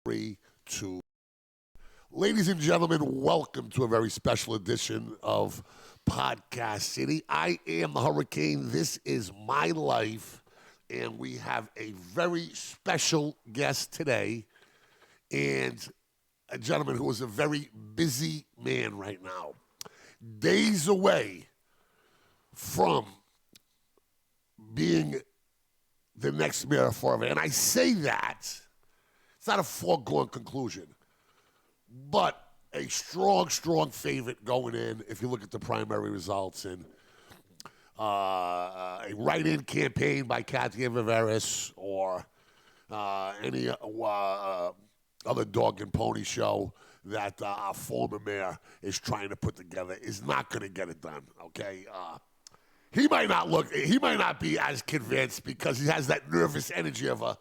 3, 2. Ladies and gentlemen, welcome to a very special edition of Podcast City. I am the Hurricane. This is my life, and we have a very special guest today, and a gentleman who is a very busy man right now. Days away from being the next mayor of Florida. And I say that, it's not a foregone conclusion, but a strong favorite going in if you look at the primary results. And a write-in campaign by Kathy Viveris or any other dog and pony show that our former mayor is trying to put together is not going to get it done, okay? He might not be as convinced because he has that nervous energy of a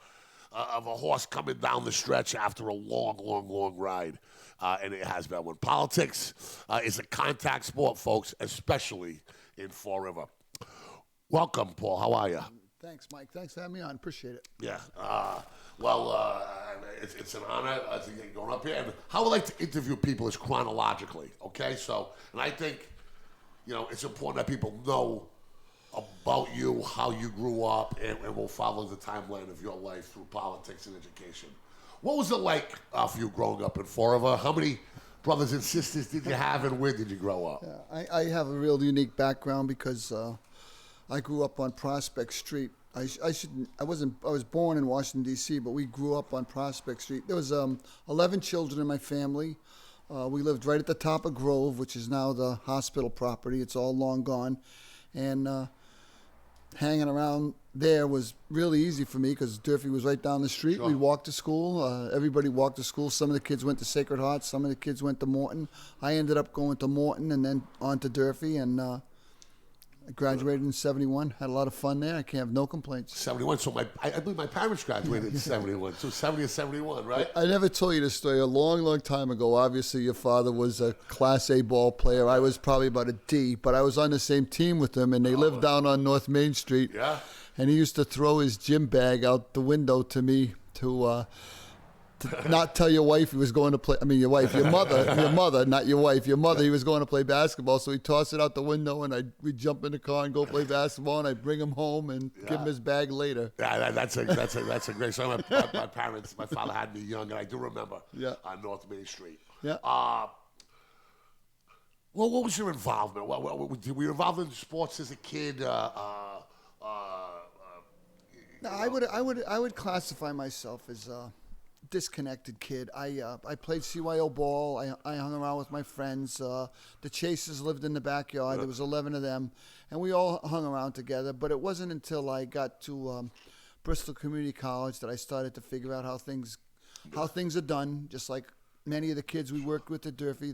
horse coming down the stretch after a long ride. And it has been one. Politics is a contact sport, folks, especially in Fall River. Welcome, Paul. How are you? Thanks, Mike. Thanks for having me on. Appreciate it. Yeah. It's an honor to get going up here. And how I like to interview people is chronologically, okay? So, and I think, it's important that people know about you, how you grew up, and we'll follow the timeline of your life through politics and education. What was it like for you growing up in Fall River? How many brothers and sisters did you have, and where did you grow up? Yeah, I have a real unique background because I grew up on Prospect Street. I was born in Washington, D.C., but we grew up on Prospect Street. There was 11 children in my family. We lived right at the top of Grove, which is now the hospital property. It's all long gone. And hanging around there was really easy for me because Durfee was right down the street. Sure. We walked to school. Everybody walked to school. Some of the kids went to Sacred Heart. Some of the kids went to Morton. I ended up going to Morton and then on to Durfee. And I graduated in 71. Had a lot of fun there. I can't have no complaints. 71. So I believe my parents graduated in 71. So 70 or 71, right? I never told you this story. A long time ago, obviously, your father was a Class A ball player. I was probably about a D, but I was on the same team with him, and they lived down on North Main Street. Yeah. And he used to throw his gym bag out the window to me to not tell your wife he was going to play. I mean, your mother, not your wife. Your mother, he was going to play basketball. So he'd toss it out the window, and we'd jump in the car and go play basketball, and I'd bring him home and give him his bag later. Yeah, that's a great story. My parents, my father had me young, and I do remember on North Main Street. Yeah. Well, what was your involvement? Were you involved in sports as a kid? No, I would classify myself as a disconnected kid. I played CYO ball. I hung around with my friends. The Chasers lived in the backyard. There was 11 of them, and we all hung around together. But it wasn't until I got to Bristol Community College that I started to figure out how things are done. Just like many of the kids we worked with at Durfee,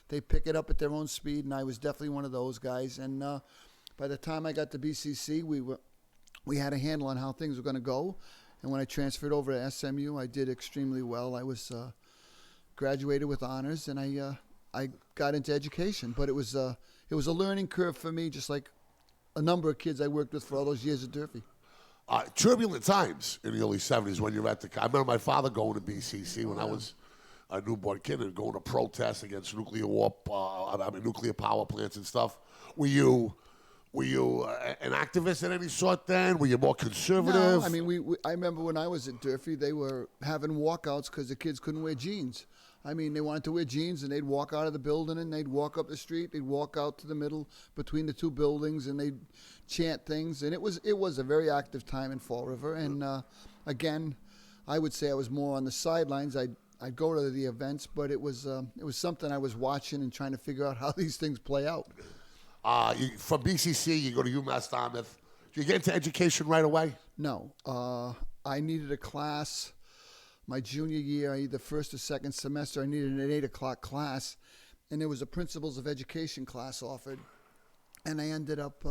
they pick it up at their own speed, and I was definitely one of those guys. And by the time I got to BCC, we had a handle on how things were going to go. And when I transferred over to SMU, I did extremely well. I was graduated with honors, and I got into education. But it was a learning curve for me, just like a number of kids I worked with for all those years at Durfee. Turbulent times in the early 70s when you're I remember my father going to BCC when I was a newborn kid and going to protest against nuclear power plants and stuff. Were you an activist of any sort then? Were you more conservative? No, I mean, I remember when I was at Durfee, they were having walkouts because the kids couldn't wear jeans. I mean, they wanted to wear jeans, and they'd walk out of the building, and they'd walk up the street. They'd walk out to the middle between the two buildings, and they'd chant things. And it was a very active time in Fall River. And again, I would say I was more on the sidelines. I'd go to the events, but it was something I was watching and trying to figure out how these things play out. From BCC, you go to UMass Dartmouth. Did you get into education right away? No. I needed a class my junior year, either first or second semester. I needed an 8 o'clock class, and there was a Principles of Education class offered. And I ended up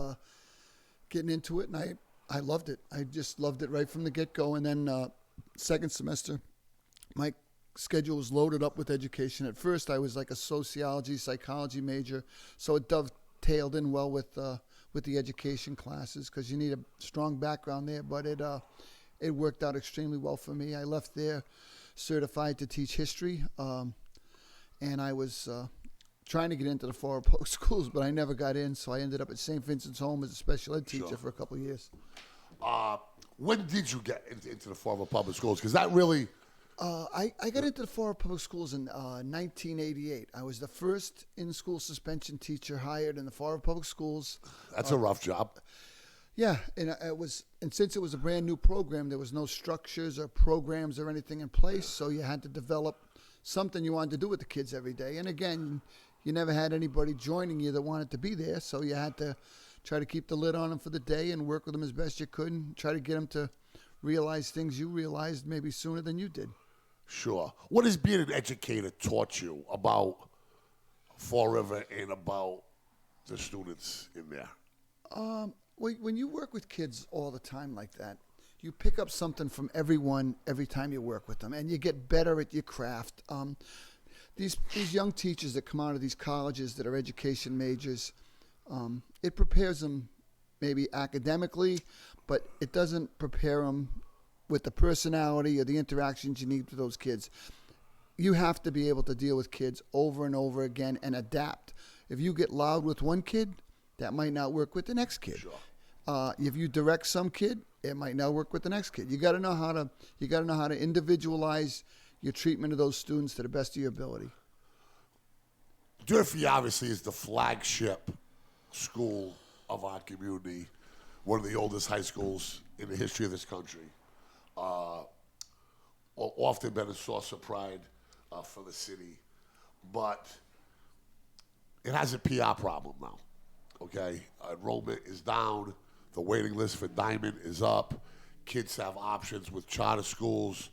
getting into it, and I loved it. I just loved it right from the get-go. And then second semester, my schedule was loaded up with education. At first, I was like a sociology, psychology major, so it dovetailed in well with the education classes because you need a strong background there. But it worked out extremely well for me. I left there certified to teach history, and I was trying to get into the Florida public schools, but I never got in, so I ended up at St. Vincent's Home as a special ed teacher for a couple of years. When did you get into the Florida public schools? Because that really... I got into the Florida public schools in 1988. I was the first in-school suspension teacher hired in the Florida public schools. That's a rough job. Yeah, and since it was a brand new program, there was no structures or programs or anything in place, so you had to develop something you wanted to do with the kids every day. And again, you never had anybody joining you that wanted to be there, so you had to try to keep the lid on them for the day and work with them as best you could and try to get them to realize things you realized maybe sooner than you did. Sure. What has being an educator taught you about Fall River and about the students in there? When you work with kids all the time like that, you pick up something from everyone every time you work with them, and you get better at your craft. These young teachers that come out of these colleges that are education majors, it prepares them maybe academically, but it doesn't prepare them with the personality or the interactions you need with those kids. You have to be able to deal with kids over and over again and adapt. If you get loud with one kid, that might not work with the next kid. Sure. If you direct some kid, it might not work with the next kid. You got to know how to individualize your treatment of those students to the best of your ability. Durfee obviously is the flagship school of our community, one of the oldest high schools in the history of this country. Often been a source of pride for the city, but it has a PR problem now. Okay, enrollment is down. The waiting list for Diamond is up. Kids have options with charter schools,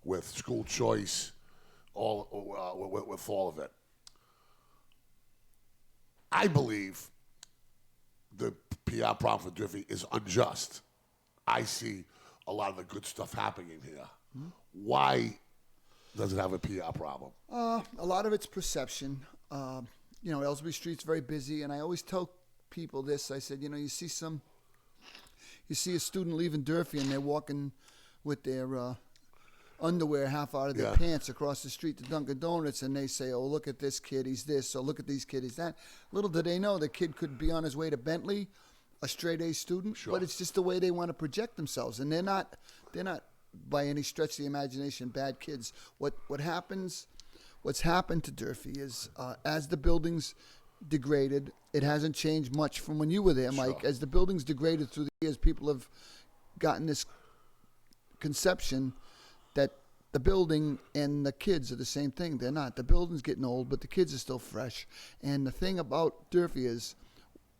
with school choice, with all of it. I believe the PR problem for Durfee is unjust. I see a lot of the good stuff happening here. Mm-hmm. Why does it have a PR problem? A lot of it's perception. Ellsbury Street's very busy, and I always tell people this. I said, you see a student leaving Durfee, and they're walking with their underwear half out of their pants across the street to Dunkin' Donuts, and they say, oh, look at this kid, he's this, or look at these kids, he's that. Little do they know the kid could be on his way to Bentley, a straight-A student, but it's just the way they want to project themselves, and they're not by any stretch of the imagination bad kids. What's happened to Durfee is as the buildings degraded, it hasn't changed much from when you were there, Mike. As the buildings degraded through the years, people have gotten this conception that the building and the kids are the same thing. They're not. The building's getting old, but the kids are still fresh. And the thing about Durfee is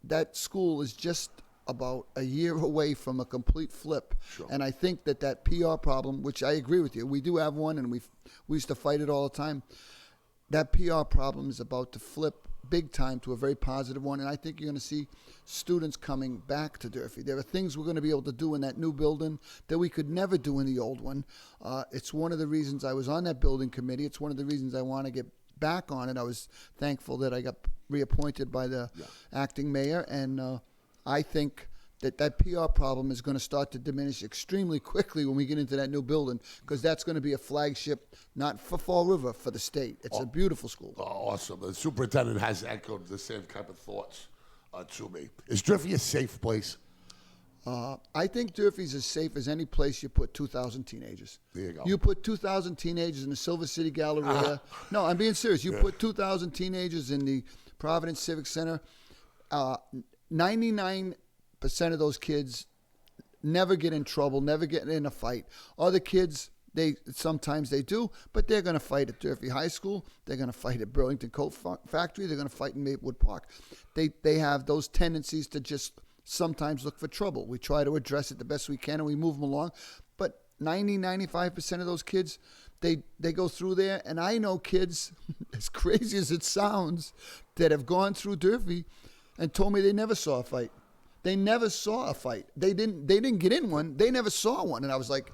that school is just about a year away from a complete flip. And I think that PR problem, which I agree with you, we do have one, and we used to fight it all the time. That PR problem is about to flip big time to a very positive one, and I think you're going to see students coming back to Durfee. There are things we're going to be able to do in that new building that we could never do in the old one. It's one of the reasons I was on that building committee. It's one of the reasons I want to get back on it. I was thankful that I got reappointed by the acting mayor, and I think that PR problem is going to start to diminish extremely quickly when we get into that new building, because that's going to be a flagship, not for Fall River, for the state. It's a beautiful school. Awesome. The superintendent has echoed the same type of thoughts to me. Is Durfee a safe place? I think Durfee's as safe as any place you put 2,000 teenagers. There you go. You put 2,000 teenagers in the Silver City Galleria. No, I'm being serious. You put 2,000 teenagers in the Providence Civic Center. 99% of those kids never get in trouble, never get in a fight. Other kids, sometimes they do, but they're going to fight at Durfee High School. They're going to fight at Burlington Coat Factory. They're going to fight in Maplewood Park. They have those tendencies to just sometimes look for trouble. We try to address it the best we can, and we move them along. But 95% of those kids, they go through there. And I know kids, as crazy as it sounds, that have gone through Durfee and told me they never saw a fight. They never saw a fight. They didn't get in one. They never saw one. And I was like,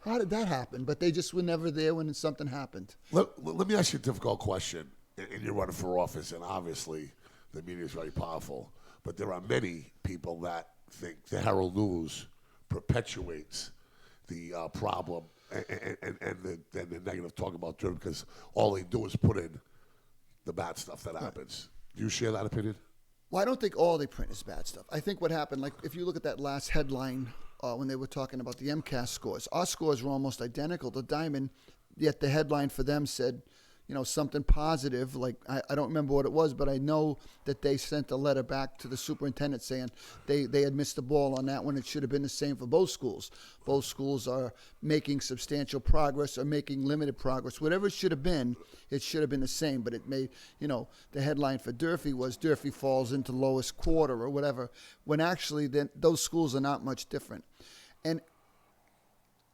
how did that happen? But they just were never there when something happened. Let me ask you a difficult question. And you're running for office, and obviously the media is very powerful. But there are many people that think the Herald News perpetuates the problem and the negative talk about Durham because all they do is put in the bad stuff that happens. Do you share that opinion? Well, I don't think all they print is bad stuff. I think what happened, like if you look at that last headline when they were talking about the MCAS scores, our scores were almost identical to Diamond, yet the headline for them said, something positive. Like I don't remember what it was, but I know that they sent a letter back to the superintendent saying they had missed the ball on that one. It should have been the same for both schools. Both schools are making substantial progress or making limited progress. Whatever it should have been, it should have been the same. But it made, the headline for Durfee was Durfee falls into lowest quarter or whatever, when actually those schools are not much different. And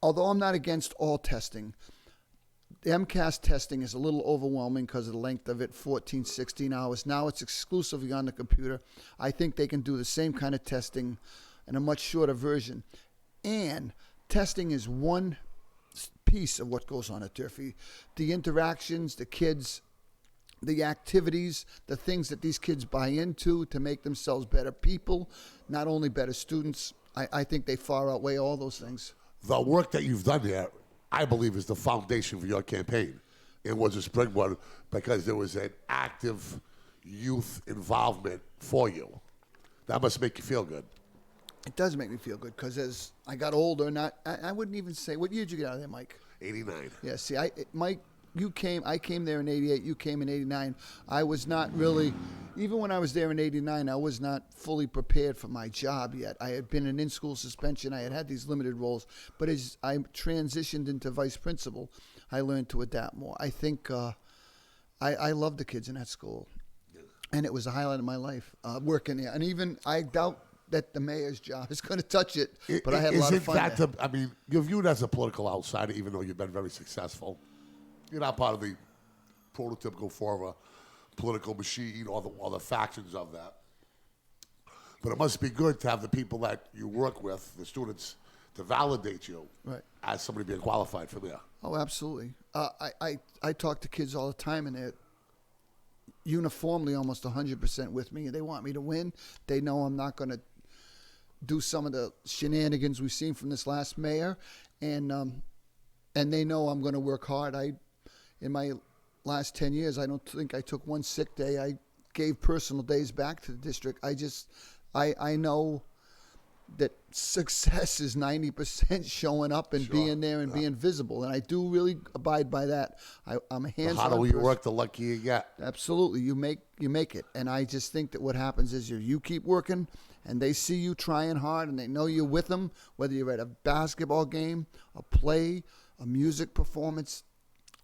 although I'm not against all testing, the MCAS testing is a little overwhelming because of the length of it, 14, 16 hours. Now it's exclusively on the computer. I think they can do the same kind of testing in a much shorter version. And testing is one piece of what goes on at Durfee. The interactions, the kids, the activities, the things that these kids buy into to make themselves better people, not only better students. I think they far outweigh all those things. The work that you've done there, I believe, is the foundation for your campaign. It was a springboard because there was an active youth involvement for you. That must make you feel good. It does make me feel good because as I got older, I wouldn't even say, what year did you get out of there, Mike? 89. Yeah, see, Mike, I came there in 88, you came in 89. I was not really, even when I was there in 89, I was not fully prepared for my job yet. I had been in school suspension. I had these limited roles. But as I transitioned into vice principal, I learned to adapt more. I think I love the kids in that school. And it was a highlight of my life, working there. And even I doubt that the mayor's job is going to touch it, but I had a lot of fun there. You're viewed as a political outsider, even though you've been very successful. You're not part of the prototypical form of a political machine or the factions of that. But it must be good to have the people that you work with, the students, to validate you as somebody being qualified for there. Oh, absolutely. I talk to kids all the time, and they're uniformly almost 100% with me. They want me to win. They know I'm not going to do some of the shenanigans we've seen from this last mayor, and they know I'm going to work hard. In my last 10 years, I don't think I took one sick day. I gave personal days back to the district. I know that success is 90% showing up and being there and being visible, and I do really abide by that. I'm a hands-on The harder you work, the luckier you get. Absolutely, you make it, and I just think that what happens is you keep working, and they see you trying hard, and they know you're with them, whether you're at a basketball game, a play, a music performance.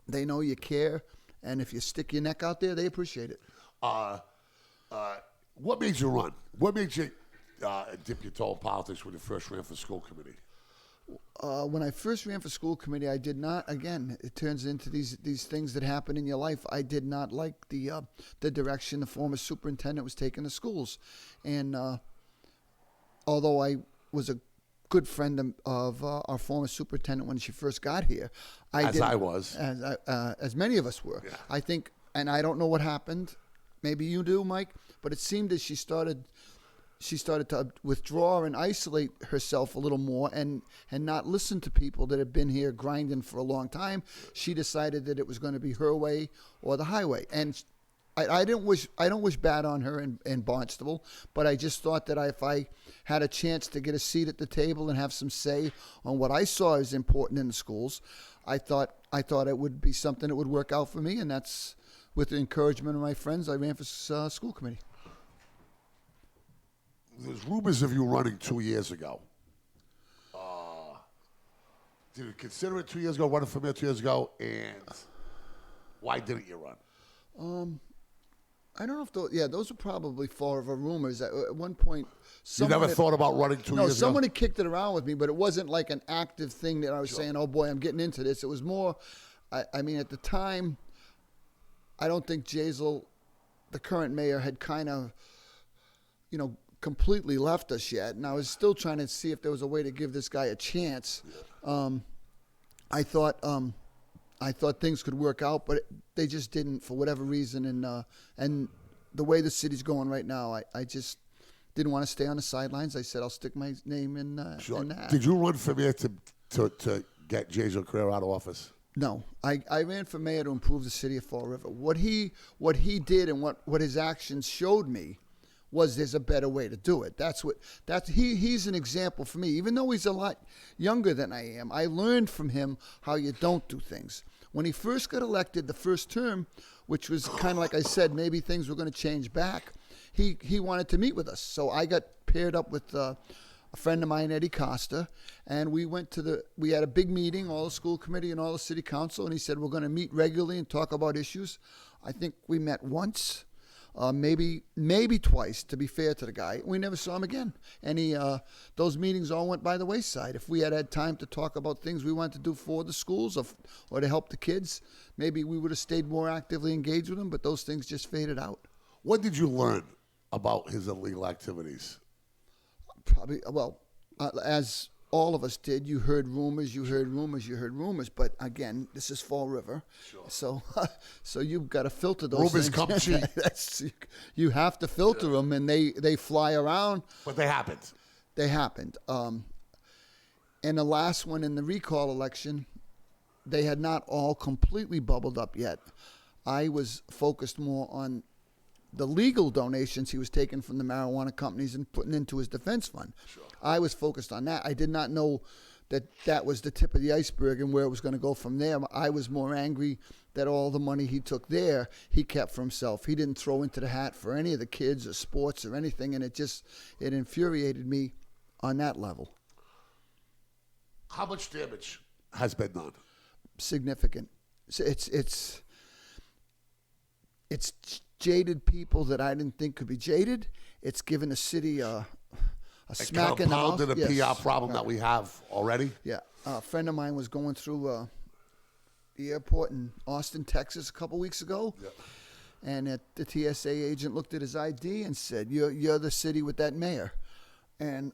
They know you care, and if you stick your neck out there, they appreciate it. What made you run? What made you dip your toe in politics when you first ran for school committee? When I first ran for school committee, I did not. Again, it turns into these things that happen in your life. I did not like the direction the former superintendent was taking the schools, and although I was a good friend of our former superintendent when she first got here, as many of us were. Yeah. I think, and I don't know what happened. Maybe you do, Mike. But it seemed as she started to withdraw and isolate herself a little more and not listen to people that had been here grinding for a long time. She decided that it was going to be her way or the highway. And I don't wish bad on her in Barnstable, but I just thought that if I had a chance to get a seat at the table and have some say on what I saw as important in the schools, I thought it would be something that would work out for me, and that's with the encouragement of my friends. I ran for school committee. There's rumors of you running 2 years ago. Did you consider it 2 years ago, running for mayor 2 years ago, and why didn't you run? I don't know if those are probably far of a rumors. At one point, you never thought about running 2 years ago? No, someone had kicked it around with me, but it wasn't like an active thing that I was saying, oh boy, I'm getting into this. It was more, I mean, at the time, I don't think Jazel, the current mayor, had kind of, completely left us yet, and I was still trying to see if there was a way to give this guy a chance. I thought things could work out, but they just didn't for whatever reason. And the way the city's going right now, I just didn't want to stay on the sidelines. I said I'll stick my name in the hat. Did you run for mayor to get Jason Career out of office? No, I ran for mayor to improve the city of Fall River. What he did and what his actions showed me was there's a better way to do it. He's an example for me. Even though he's a lot younger than I am, I learned from him how you don't do things. When he first got elected the first term, which was kind of like I said, maybe things were going to change back, he wanted to meet with us. So I got paired up with a friend of mine, Eddie Costa, and we had a big meeting, all the school committee and all the city council, and he said, we're going to meet regularly and talk about issues. I think we met once, maybe twice, to be fair to the guy. We never saw him again. And those meetings all went by the wayside. If we had time to talk about things we wanted to do for the schools or to help the kids, maybe we would have stayed more actively engaged with him, but those things just faded out. What did you learn about his illegal activities? Probably, as all of us did, you heard rumors. But again, this is Fall River, sure. So you've got to filter those rumors things. Come cheap. You have to filter them, and they fly around. But they happened. They happened. And the last one in the recall election, they had not all completely bubbled up yet. I was focused more on the legal donations he was taking from the marijuana companies and putting into his defense fund. Sure. I was focused on that. I did not know that was the tip of the iceberg and where it was going to go from there. I was more angry that all the money he took there, he kept for himself. He didn't throw into the hat for any of the kids or sports or anything, and it infuriated me on that level. How much damage has been done? Significant. It's jaded people that I didn't think could be jaded. It's given the city a smack in the mouth. Compounded a PR problem that we have already? Yeah. A friend of mine was going through the airport in Austin, Texas a couple weeks ago. Yep. And the TSA agent looked at his ID and said, you're the city with that mayor. And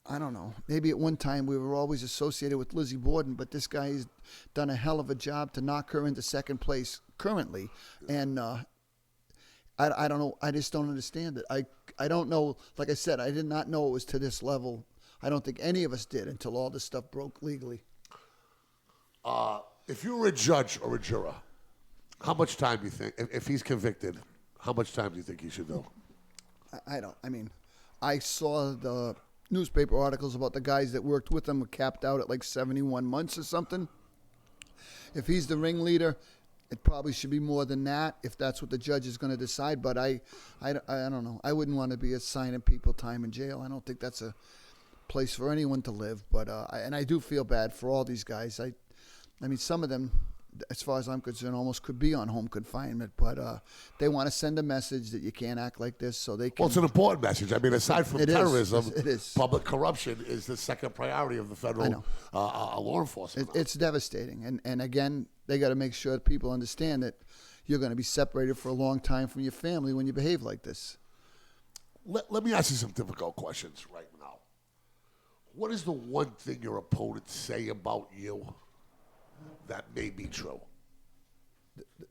I don't know, maybe at one time we were always associated with Lizzie Borden, but this guy's done a hell of a job to knock her into second place currently. And I don't know. I just don't understand it. I don't know. Like I said, I did not know it was to this level. I don't think any of us did until all this stuff broke legally. If you were a judge or a juror, how much time do you think, if he's convicted, how much time do you think he should do? I saw the newspaper articles about the guys that worked with him were capped out at like 71 months or something. If he's the ringleader, it probably should be more than that if that's what the judge is going to decide. But I don't know. I wouldn't want to be assigning people time in jail. I don't think that's a place for anyone to live. But I do feel bad for all these guys. I mean, some of them, as far as I'm concerned, almost could be on home confinement. But they want to send a message that you can't act like this, so they can. Well, it's an important message. I mean, aside from terrorism, it is. Public corruption is the second priority of the federal law enforcement. It's devastating. And again, they got to make sure that people understand that you're going to be separated for a long time from your family when you behave like this. Let me ask you some difficult questions right now. What is the one thing your opponents say about you that may be true?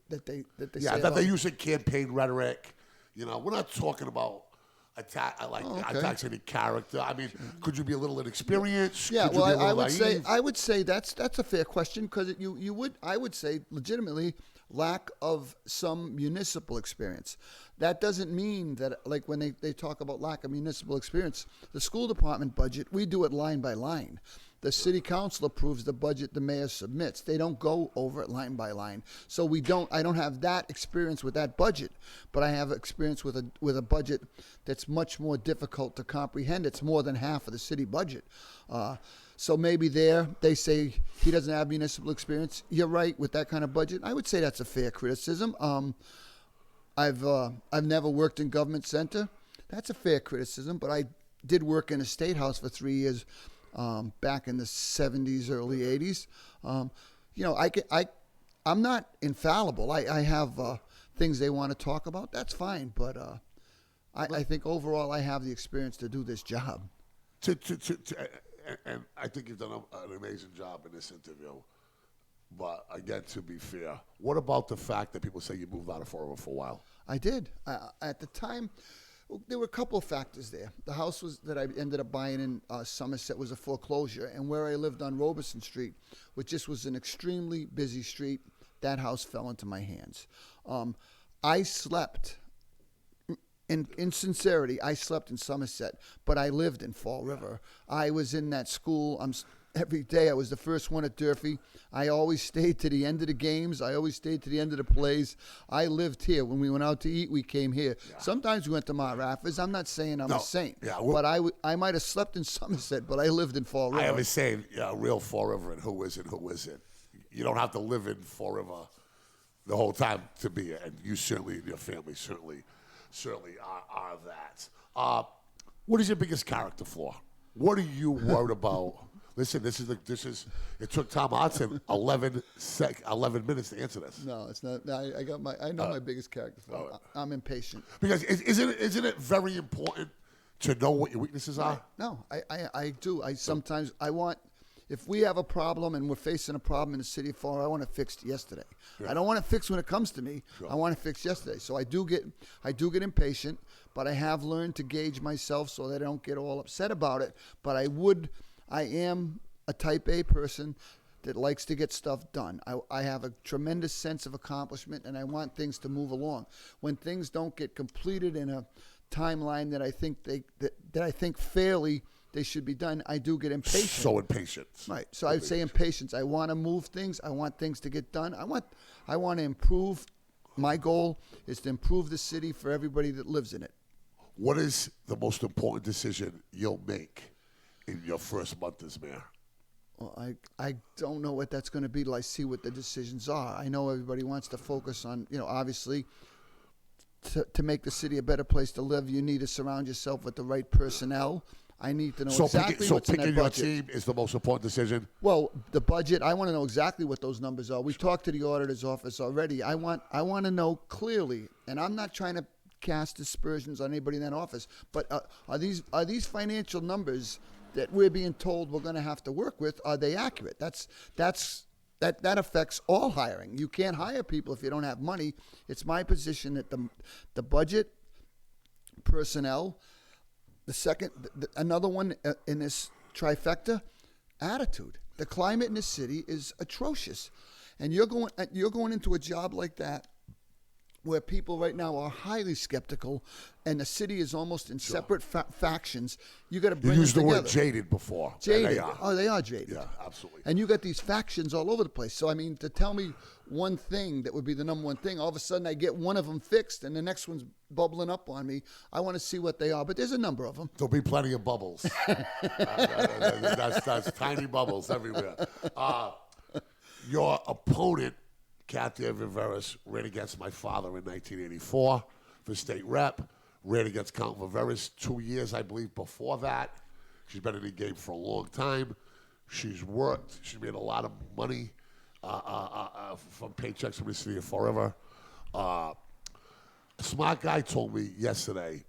That they they use in campaign rhetoric. You know, we're not talking about attacks any character. I mean, could you be a little inexperienced? Yeah, could well, you be I would naive? say that's a fair question because I would say legitimately lack of some municipal experience. That doesn't mean that, like when they talk about lack of municipal experience, the school department budget, we do it line by line. The city council approves the budget the mayor submits. They don't go over it line by line. So I don't have that experience with that budget, but I have experience with a budget that's much more difficult to comprehend. It's more than half of the city budget. So maybe they say he doesn't have municipal experience. You're right, with that kind of budget, I would say that's a fair criticism. I've never worked in government center. That's a fair criticism, but I did work in a state house for 3 years. Back in the 70s, early 80s. I'm not infallible. I have things they want to talk about. That's fine. But I think overall I have the experience to do this job. And I think you've done an amazing job in this interview. But again, to be fair, what about the fact that people say you moved out of Fall River for a while? I did. At the time, There were a couple of factors there. The house that I ended up buying in Somerset was a foreclosure, and where I lived on Robeson Street, which just was an extremely busy street, that house fell into my hands. I slept, in sincerity, I slept in Somerset, but I lived in Fall River. I was in that school. Every day I was the first one at Durfee. I always stayed to the end of the games. I always stayed to the end of the plays. I lived here. When we went out to eat, we came here. Yeah. Sometimes we went to Mount Rapids. I'm not saying I'm a saint, but I might have slept in Somerset, but I lived in Fall River. I have a saying, real Fall River and who isn't, who isn't. You don't have to live in Fall River the whole time to be it, and you certainly and your family certainly are that. What is your biggest character flaw? What are you worried about? Listen, it took Tom Hodson 11 minutes to answer this. No, it's not. I know my biggest character flaw. I'm impatient. Because isn't it very important to know what your weaknesses are? No, I do. If we have a problem and we're facing a problem in the city of Fall River, I want it fixed yesterday. Sure. I don't want it fixed when it comes to me. Sure. I want it fixed yesterday. So I do get impatient, but I have learned to gauge myself so that I don't get all upset about it. But I am a type A person that likes to get stuff done. I have a tremendous sense of accomplishment, and I want things to move along. When things don't get completed in a timeline that I think fairly they should be done, I do get impatient. So impatient. Right. So I would say impatience. I want to move things. I want things to get done. I want to improve. My goal is to improve the city for everybody that lives in it. What is the most important decision you'll make in your first month as mayor? Well, I don't know what that's going to be till I see what the decisions are. I know everybody wants to focus on, obviously, to make the city a better place to live, you need to surround yourself with the right personnel. I need to know exactly what's in that budget. So picking your team is the most important decision? Well, the budget, I want to know exactly what those numbers are. We talked to the auditor's office already. I want to know clearly, and I'm not trying to cast aspersions on anybody in that office, but are these financial numbers that we're being told we're going to have to work with, are they accurate? That affects all hiring. You can't hire people if you don't have money. It's my position that the budget, personnel, another one in this trifecta, attitude. The climate in this city is atrocious, and you're going into a job like that where people right now are highly skeptical, and the city is almost in separate factions. You got to bring them together. You used the word jaded before. Jaded. They are jaded. Yeah, absolutely. And you got these factions all over the place. So, I mean, to tell me one thing that would be the number one thing, all of a sudden I get one of them fixed and the next one's bubbling up on me. I want to see what they are, but there's a number of them. There'll be plenty of bubbles. That's tiny bubbles everywhere. Your opponent, Kathy Viveris, ran against my father in 1984 for state rep. Ran against Count Viveris 2 years, I believe, before that. She's been in the game for a long time. She's worked. She's made a lot of money from paychecks from the city of Fall River. A smart guy told me yesterday,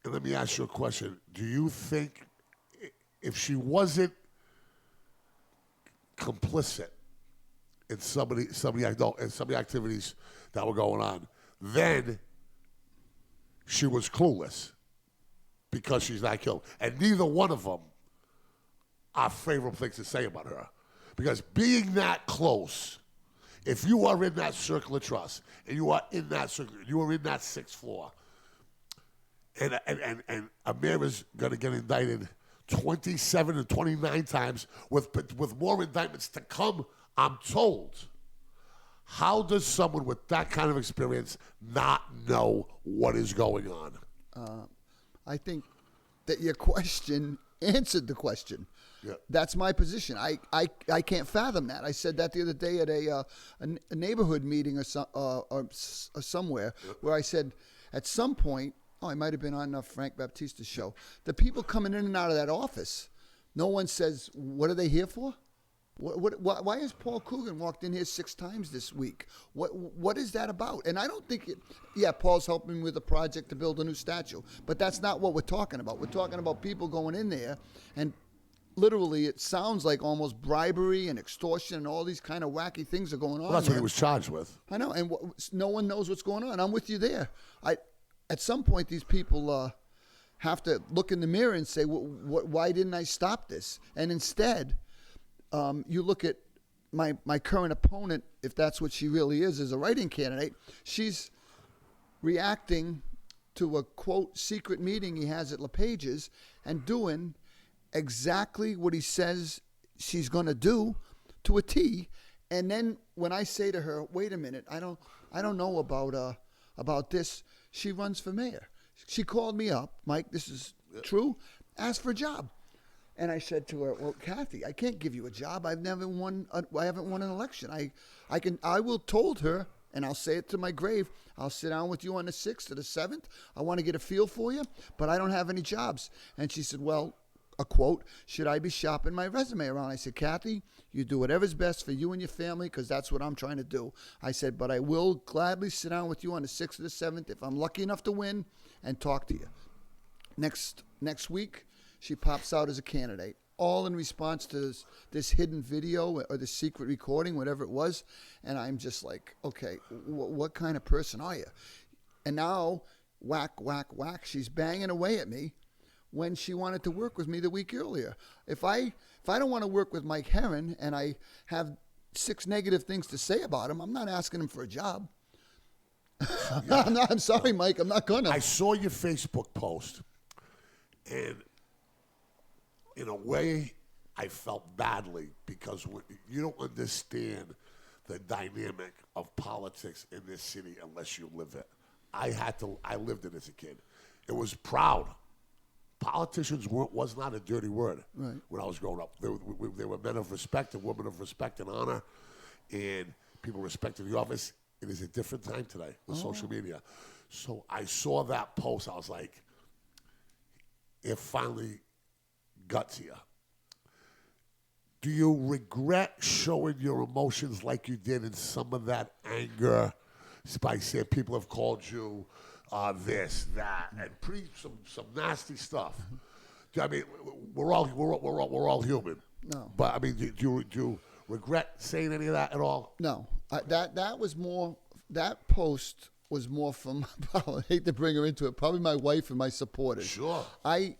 and let me ask you a question. Do you think if she wasn't complicit in some of the activities that were going on, then she was clueless because she's not killed? And neither one of them are favorable things to say about her. Because being that close, if you are in that circle of trust, and you are in that circle, you are in that sixth floor, and a mayor is going to get indicted 27 and 29 times with more indictments to come, I'm told. How does someone with that kind of experience not know what is going on? I think that your question answered the question. Yeah. That's my position. I can't fathom that. I said that the other day at a neighborhood meeting or somewhere, where I said at some point, I might have been on Frank Baptista's show, the people coming in and out of that office, no one says, what are they here for? Why has Paul Coogan walked in here 6 times this week? What is that about? And I don't think Paul's helping with a project to build a new statue, but that's not what we're talking about. We're talking about people going in there and literally, it sounds like almost bribery and extortion and all these kind of wacky things are going on. Well, that's what there. he was charged with. I know, and no one knows what's going on. I'm with you there. At some point, these people have to look in the mirror and say, why didn't I stop this? And instead, you look at my current opponent, if that's what she really is as a writing candidate, she's reacting to a, quote, secret meeting he has at LePage's and doing exactly what he says she's going to do to a T. And then when I say to her, wait a minute, I don't know about this, she runs for mayor. She called me up, Mike, this is true, asked for a job. And I said to her, well, Kathy, I can't give you a job. I haven't won an election. I will told her, and I'll say it to my grave, I'll sit down with you on the 6th or the 7th. I want to get a feel for you, but I don't have any jobs. And she said, well, a quote, should I be shopping my resume around? I said, Kathy, you do whatever's best for you and your family because that's what I'm trying to do. I said, but I will gladly sit down with you on the 6th or the 7th if I'm lucky enough to win and talk to you. Next week, she pops out as a candidate, all in response to this hidden video or the secret recording, whatever it was. And I'm just like, okay, what kind of person are you? And now, whack, whack, whack, she's banging away at me when she wanted to work with me the week earlier. If I don't want to work with Mike Herren and I have 6 negative things to say about him, I'm not asking him for a job. I'm sorry, Mike, I'm not gonna. I saw your Facebook post, and in a way, I felt badly because you don't understand the dynamic of politics in this city unless you live it. I lived it as a kid. It was proud. Politicians was not a dirty word when I was growing up. They were men of respect and women of respect and honor, and people respected the office. It is a different time today with social media. So I saw that post. I was like, it finally got to you. Do you regret showing your emotions like you did in some of that anger by saying people have called you this, that, and some nasty stuff? I mean, we're all human. No. But I mean, do you regret saying any of that at all? No. That was more. That post was more from. I hate to bring her into it. Probably my wife and my supporters. Sure. No,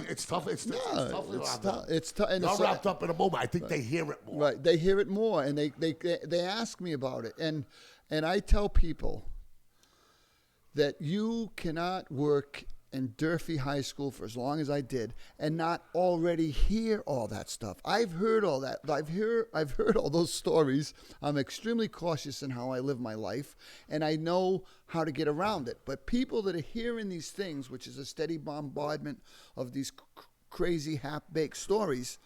It's tough. It's tough. It's tough. You're wrapped up in a moment. I think they hear it more. Right. They hear it more, and they ask me about it, and I tell people that you cannot work in Durfee High School for as long as I did and not already hear all that stuff. I've heard all that. I've heard all those stories. I'm extremely cautious in how I live my life, and I know how to get around it. But people that are hearing these things, which is a steady bombardment of these crazy half-baked stories,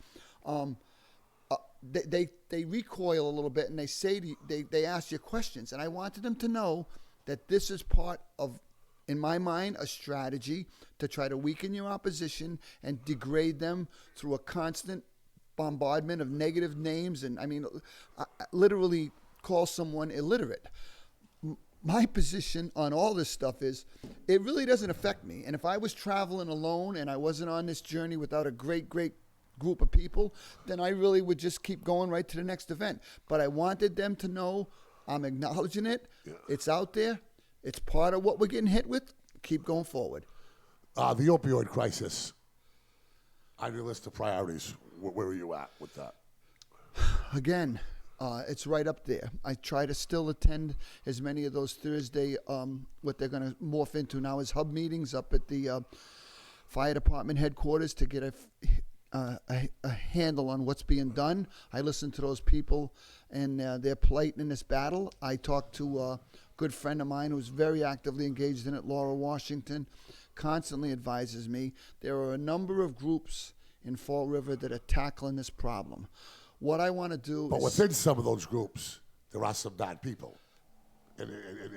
they recoil a little bit, and they say they ask you questions. And I wanted them to know that this is part of, in my mind, a strategy to try to weaken your opposition and degrade them through a constant bombardment of negative names. And I mean, literally call someone illiterate. My position on all this stuff is it really doesn't affect me. And if I was traveling alone and I wasn't on this journey without a great group of people, then I really would just keep going right to the next event. But I wanted them to know I'm acknowledging it. Yeah. It's out there. It's part of what we're getting hit with. Keep going forward. The opioid crisis. On your list of priorities, where are you at with that? Again, it's right up there. I try to still attend as many of those Thursday, what they're going to morph into now is hub meetings up at the fire department headquarters to get a handle on what's being done. I listen to those people and their plight in this battle. I talked to a good friend of mine who's very actively engaged in it, Laura Washington, constantly advises me. There are a number of groups in Fall River that are tackling this problem. What I want to do But within some of those groups, there are some bad people.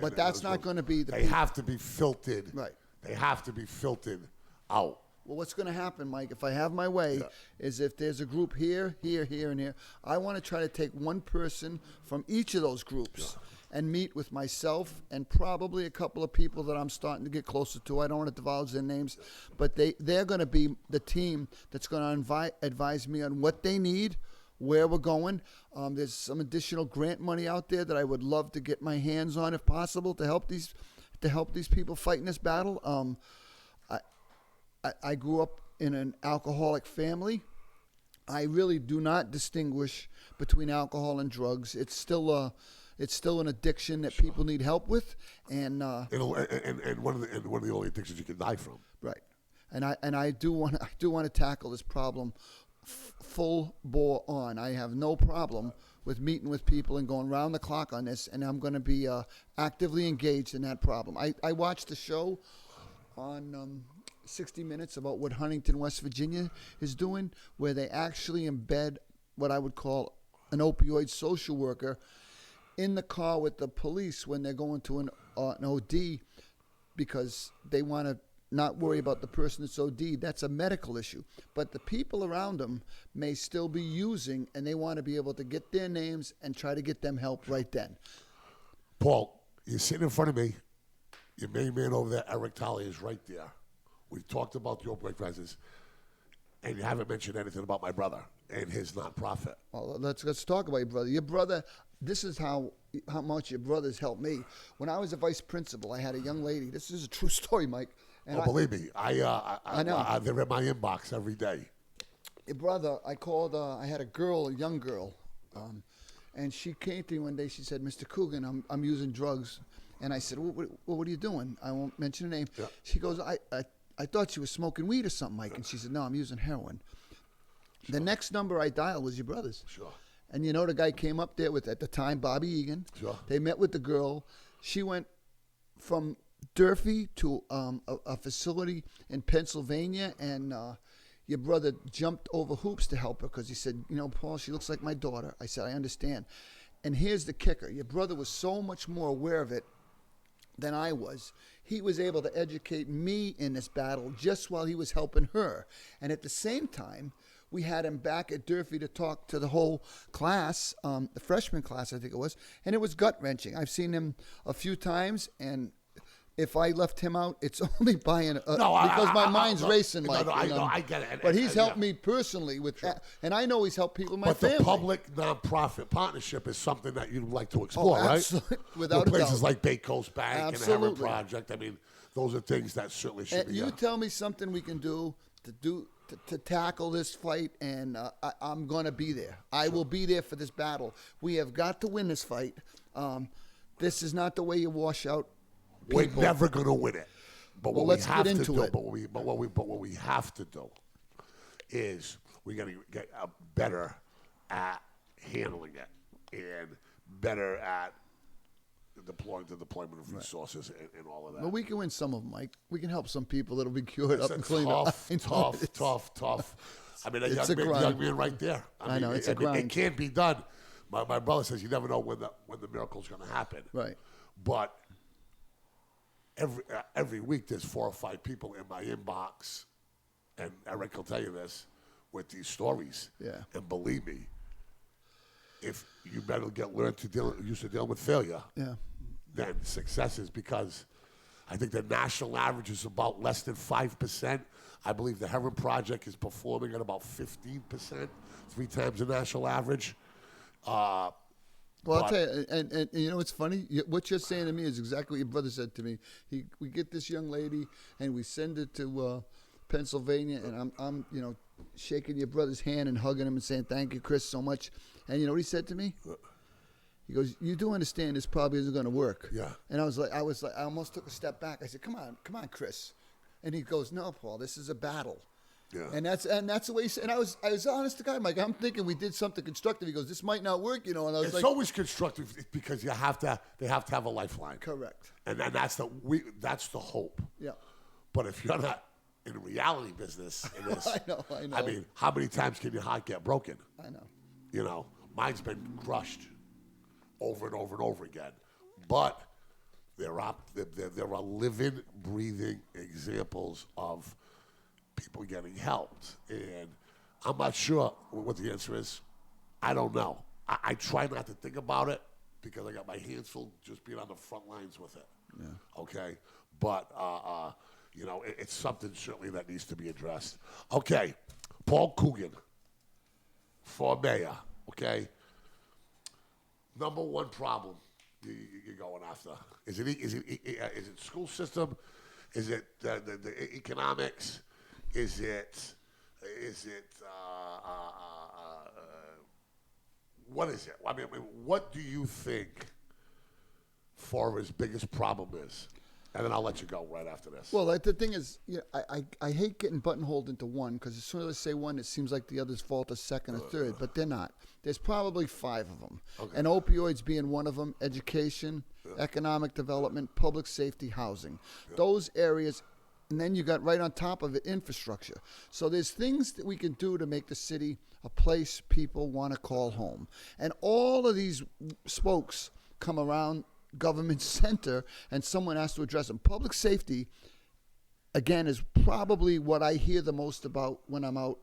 But that's not going to be the They have to be filtered. Right. They have to be filtered out. Well, what's going to happen, Mike, if I have my way, is if there's a group here, and here, I want to try to take one person from each of those groups and meet with myself and probably a couple of people that I'm starting to get closer to. I don't want to divulge their names, but they're going to be the team that's going to advise me on what they need, where we're going. There's some additional grant money out there that I would love to get my hands on if possible to help these people fight in this battle. I grew up in an alcoholic family. I really do not distinguish between alcohol and drugs. It's still an addiction that people need help with, and one of the only addictions you can die from. Right, and I do want to tackle this problem full bore on. I have no problem with meeting with people and going round the clock on this, and I'm going to be actively engaged in that problem. I watched the show on 60 Minutes about what Huntington, West Virginia is doing, where they actually embed what I would call an opioid social worker in the car with the police when they're going to an OD, because they want to not worry about the person that's OD. That's a medical issue. But the people around them may still be using, and they want to be able to get their names and try to get them help right then. Paul, you're sitting in front of me. Your main man over there, Eric Talley, is right there. We've talked about your break prices, and you haven't mentioned anything about my brother and his nonprofit. Well, let's talk about your brother. Your brother, this is how much your brother's helped me. When I was a vice principal, I had a young lady. This is a true story, Mike. And believe me, I know. they're in my inbox every day. Your brother, I called. I had a young girl, and she came to me one day. She said, "Mr. Coogan, I'm using drugs," and I said, "What are you doing?" I won't mention her name. Yeah. She goes, I thought she was smoking weed or something, Mike. And she said, "No, I'm using heroin." Sure. The next number I dialed was your brother's. Sure. And you know, the guy came up there with, at the time, Bobby Egan. Sure. They met with the girl. She went from Durfee to a facility in Pennsylvania, and your brother jumped over hoops to help her because he said, "You know, Paul, she looks like my daughter." I said, "I understand." And here's the kicker. Your brother was so much more aware of it than I was. He was able to educate me in this battle just while he was helping her. And at the same time, we had him back at Durfee to talk to the whole class, the freshman class, I think it was, and it was gut-wrenching. I've seen him a few times, and if I left him out, it's only because my mind's racing, Mike. I get it. But he's helped me personally with that, and I know he's helped people in my family. But the public nonprofit partnership is something that you'd like to explore, right? Without a doubt. Places like Bay Coast Bank and the Herren Project. I mean, those are things that certainly should be. You tell me something we can do to tackle this fight, and I'm going to be there. I will be there for this battle. We have got to win this fight. This is not the way you wash out people. We're never going to win it. But what let's we have get into to do, it. But what we have to do is we got to get better at handling it and better at the deployment of resources and all of that. Well, we can win some of them, Mike. We can help some people that'll be cured up and cleaned up. Tough. I mean, a young man right there. I know, it's a grind. It can't be done. My brother says you never know when the miracle's going to happen. Right. But every week there's 4 or 5 people in my inbox, and Eric will tell you this, with these stories. Yeah. And believe me, if you better learn to used to deal with failure, yeah, then success is, because I think the national average is about less than 5%. I believe the Herren Project is performing at about 15%, 3 times the national average. Well, I'll tell you, and you know, it's funny. What you're saying to me is exactly what your brother said to me. We get this young lady, and we send her to Pennsylvania, and I'm shaking your brother's hand and hugging him and saying, "Thank you, Chris, so much." And you know what he said to me? He goes, "You do understand this probably isn't going to work." Yeah. And I was like, I almost took a step back. I said, "Come on, Chris." And he goes, "No, Paul, this is a battle." Yeah. And that's the way he said. And I was honest to God. I'm like, I'm thinking we did something constructive. He goes, "This might not work," And I was it's like, always constructive because they have to have a lifeline. Correct. And that's the hope. Yeah. But if you're not in reality business, I know. I mean, how many times can your heart get broken? I know. You know, mine's been crushed over and over and over again. But there are living, breathing examples of people getting helped. And I'm not sure what the answer is. I don't know. I try not to think about it because I got my hands full just being on the front lines with it. Yeah. Okay, but it's something certainly that needs to be addressed. Okay, Paul Coogan for mayor. Okay, number one problem you're going after is it school system? Is it the economics? Is it what is it? I mean, what do you think Favre's biggest problem is? And then I'll let you go right after this. Well, the thing is, I hate getting buttonholed into one because as soon as I say one, it seems like the others fall to second or third, but they're not. There's probably 5 of them. Okay. And opioids being one of them, education, economic development, public safety, housing. Those areas, and then you got right on top of it, infrastructure. So there's things that we can do to make the city a place people want to call home. And all of these spokes come around government center, and someone has to address them. Public safety, again, is probably what I hear the most about when I'm out,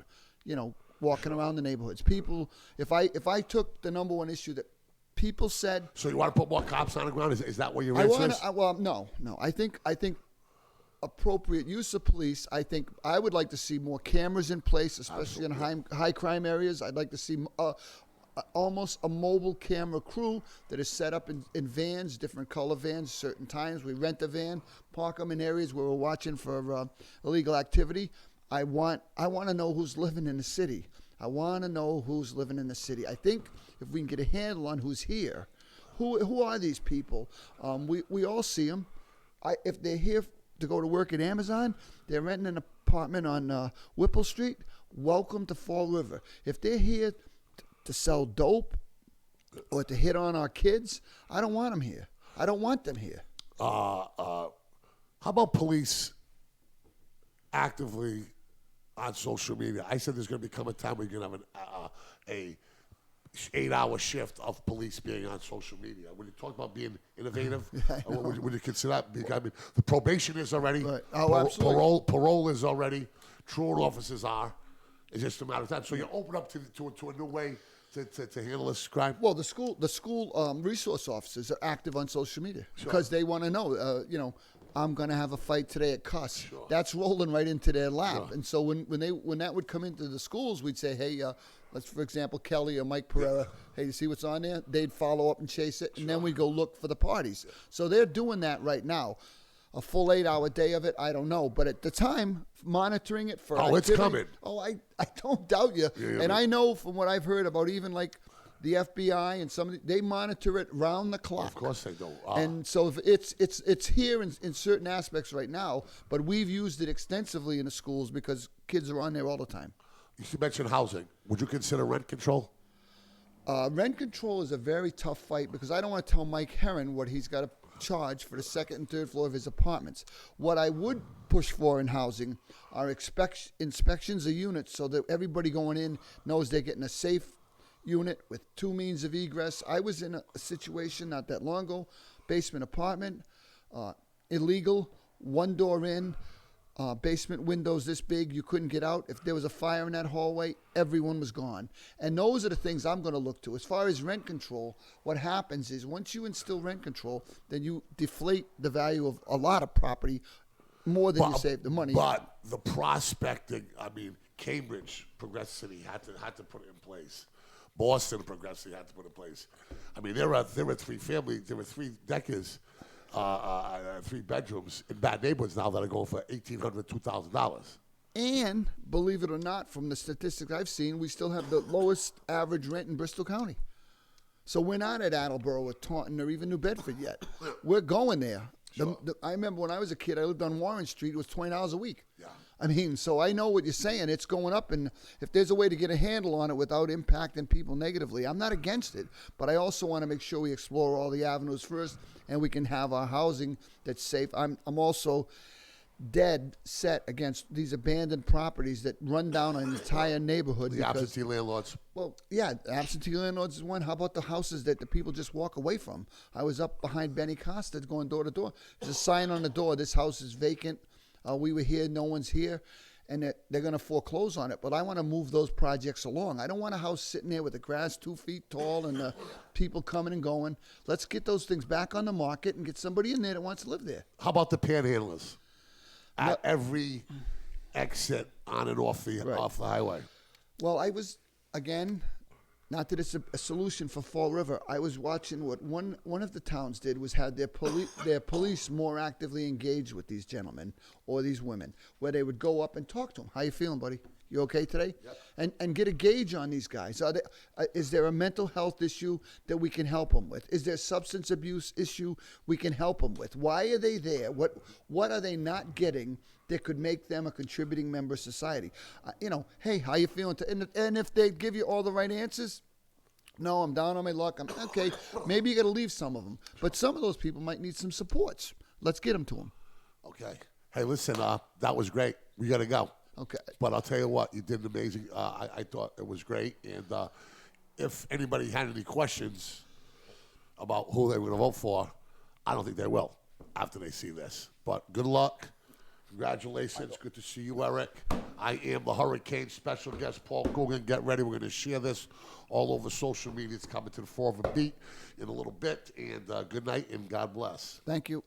walking around the neighborhoods. People, if I took the number one issue that people said. So you want to put more cops on the ground? Is that what your answer is? Well, no. I think appropriate use of police. I think I would like to see more cameras in place, especially in high crime areas. I'd like to see almost a mobile camera crew that is set up in vans, different color vans. Certain times we rent a van, park them in areas where we're watching for illegal activity. I want to know who's living in the city. I want to know who's living in the city. I think if we can get a handle on who's here, who are these people? We all see them. If they're here to go to work at Amazon, they're renting an apartment on Whipple Street, welcome to Fall River. If they're here to sell dope or to hit on our kids, I don't want them here. I don't want them here. How about police actively on social media? I said there's going to become a time where you're going to have a 8-hour shift of police being on social media. When you talk about being innovative, would you consider that? I mean, the probation is already. Right. Oh, absolutely. Parole is already. Truant officers are. It's just a matter of time. So you open up to a new way to handle this crime. Well, the school resource officers are active on social media because they want to know. I'm going to have a fight today at Cuss. Sure. That's rolling right into their lap. Sure. And so when that would come into the schools, we'd say, hey, let's, for example, Kelly or Mike Pereira, hey, you see what's on there? They'd follow up and chase it, and then we go look for the parties. Yeah. So they're doing that right now. A full 8-hour day of it, I don't know. But at the time, monitoring it for activity, it's coming. Oh, I don't doubt you. And I know from what I've heard about even like the FBI and they monitor it round the clock. Of course they do. And so it's here in certain aspects right now, but we've used it extensively in the schools because kids are on there all the time. You mentioned housing. Would you consider rent control? Rent control is a very tough fight because I don't want to tell Mike Herren what he's got to charge for the second and third floor of his apartments. What I would push for in housing are inspections of units so that everybody going in knows they're getting a safe unit with 2 means of egress. I was in a situation not that long ago, basement apartment, illegal, 1 door in, basement windows this big, you couldn't get out. If there was a fire in that hallway, everyone was gone. And those are the things I'm going to look to. As far as rent control, what happens is once you instill rent control, then you deflate the value of a lot of property more than you save the money. But the prospecting, Cambridge, Progressive City had to put it in place. Boston, Progressive City had to put it in place. There were 3 families, there were 3 deckers, 3 bedrooms in bad neighborhoods now that are going for $1,800, $2,000. And believe it or not, from the statistics I've seen, we still have the lowest average rent in Bristol County. So we're not at Attleboro or Taunton or even New Bedford yet. We're going there. Sure. I remember when I was a kid, I lived on Warren Street. It was $20 a week. Yeah. So I know what you're saying. It's going up, and if there's a way to get a handle on it without impacting people negatively, I'm not against it. But I also want to make sure we explore all the avenues first, and we can have our housing that's safe. I'm also dead set against these abandoned properties that run down an entire neighborhood. The absentee landlords. Well, yeah, absentee landlords is one. How about the houses that the people just walk away from? I was up behind Benny Costa going door to door. There's a sign on the door, this house is vacant. We were here, no one's here. and they're going to foreclose on it. But I want to move those projects along. I don't want a house sitting there with the grass 2 feet tall and people coming and going. Let's get those things back on the market and get somebody in there that wants to live there. How about the panhandlers? At every exit on and off the highway. Well, I was, again, not that it's a solution for Fall River. I was watching what one of the towns did was had their police more actively engaged with these gentlemen or these women, where they would go up and talk to them. How you feeling, buddy? You okay today? Yep. And get a gauge on these guys. Is there a mental health issue that we can help them with? Is there a substance abuse issue we can help them with? Why are they there? What are they not getting that could make them a contributing member of society? Hey, how you feeling? And if they give you all the right answers, no, I'm down on my luck. I'm okay. Maybe you got to leave some of them. But some of those people might need some supports. Let's get them to them. Okay. Hey, listen, that was great. We got to go. Okay. But I'll tell you what, you did amazing. I thought it was great. And if anybody had any questions about who they were going to vote for, I don't think they will after they see this. But good luck. Congratulations. Good to see you, Eric. I am the Hurricane special guest, Paul Coogan. Get ready. We're going to share this all over social media. It's coming to the 4 of a beat in a little bit. And good night and God bless. Thank you.